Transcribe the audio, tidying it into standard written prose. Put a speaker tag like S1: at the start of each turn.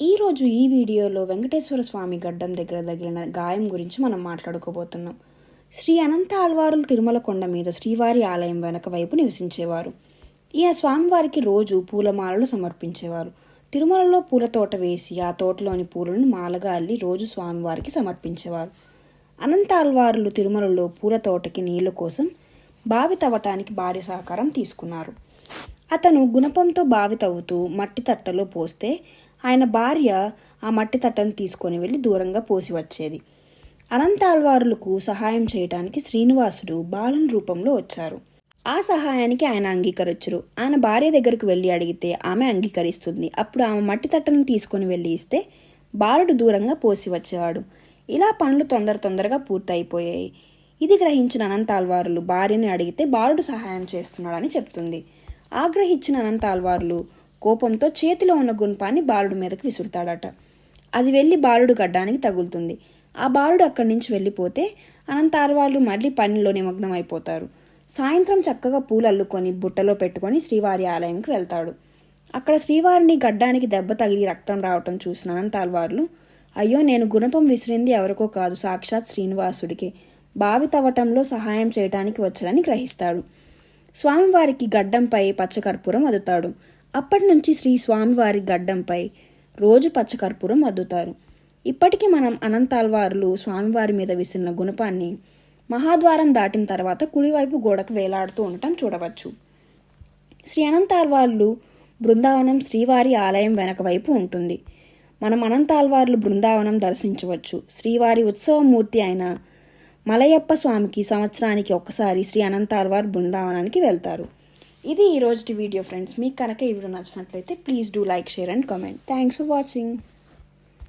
S1: ఈరోజు ఈ వీడియోలో వెంకటేశ్వర స్వామి గడ్డం దగ్గర తగిలిన గాయం గురించి మనం మాట్లాడుకోబోతున్నాం. శ్రీ అనంత ఆళ్వారులు తిరుమల కొండ మీద శ్రీవారి ఆలయం వెనక వైపు నివసించేవారు. ఈయన స్వామివారికి రోజు పూలమాలలు సమర్పించేవారు. తిరుమలలో పూల తోట వేసి ఆ తోటలోని పూలను మాలగా అల్లి రోజు స్వామివారికి సమర్పించేవారు. అనంత ఆళ్వారులు తిరుమలలో పూల తోటకి నీళ్ల కోసం బావి తవ్వటానికి భారీ సహకారం తీసుకున్నారు. అతను గుణపంతో బావి తవ్వుతూ మట్టి తట్టలో పోస్తే ఆయన భార్య ఆ మట్టి తట్టను తీసుకొని వెళ్ళి దూరంగా పోసి వచ్చేది. అనంత ఆళ్వారులకు సహాయం చేయడానికి శ్రీనివాసుడు బాలుని రూపంలో వచ్చారు. ఆ సహాయానికి ఆయన అంగీకరించరు. ఆయన భార్య దగ్గరకు వెళ్ళి అడిగితే ఆమె అంగీకరిస్తుంది. అప్పుడు ఆమె మట్టి తట్టను తీసుకొని వెళ్ళి ఇస్తే బాలుడు దూరంగా పోసి వచ్చేవాడు. ఇలా పనులు తొందరగా పూర్తయిపోయాయి. ఇది గ్రహించిన అనంత ఆళ్వారులు భార్యని అడిగితే బాలుడు సహాయం చేస్తున్నాడని చెప్తుంది. ఆగ్రహించిన అనంత ఆళ్వారులు కోపంతో చేతిలో ఉన్న గుణపాన్ని బాలుడి మీదకి విసురుతాడట. అది వెళ్ళి బాలుడు గడ్డానికి తగులుతుంది. ఆ బాలుడు అక్కడి నుంచి వెళ్ళిపోతే అనంత ఆళ్వార్లు మళ్ళీ పనిలో నిమగ్నం అయిపోతారు. సాయంత్రం చక్కగా పూలు అల్లుకొని బుట్టలో పెట్టుకొని శ్రీవారి ఆలయంకి వెళ్తాడు. అక్కడ శ్రీవారిని గడ్డానికి దెబ్బ తగిలి రక్తం రావటం చూసిన అనంత ఆళ్వార్లు, అయ్యో నేను గుణపం విసిరింది ఎవరికో కాదు, సాక్షాత్ శ్రీనివాసుడికి బావి తవ్వటంలో సహాయం చేయడానికి వచ్చాడని గ్రహిస్తాడు. స్వామివారికి గడ్డంపై పచ్చకర్పూరం అద్దుతాడు. అప్పటి నుంచి శ్రీ స్వామివారి గడ్డంపై రోజు పచ్చకర్పూరం అద్దుతారు. ఇప్పటికీ మనం అనంత ఆళ్వారులు స్వామివారి మీద విసిరిన గుణపాన్ని మహాద్వారం దాటిన తర్వాత కుడివైపు గోడకు వేలాడుతూ ఉండటం చూడవచ్చు. శ్రీ అనంత ఆళ్వార్లు బృందావనం శ్రీవారి ఆలయం వెనక వైపు ఉంటుంది. మనం అనంత ఆళ్వార్లు బృందావనం దర్శించవచ్చు. శ్రీవారి ఉత్సవమూర్తి అయిన మలయప్ప స్వామికి సంవత్సరానికి ఒక్కసారి శ్రీ అనంత ఆళ్వార్ బృందావనానికి వెళ్తారు. ఇది ఈరోజు వీడియో ఫ్రెండ్స్. మీకు కనుక ఈ వీడియో నచ్చినట్లయితే please do like, share and comment. Thanks for watching.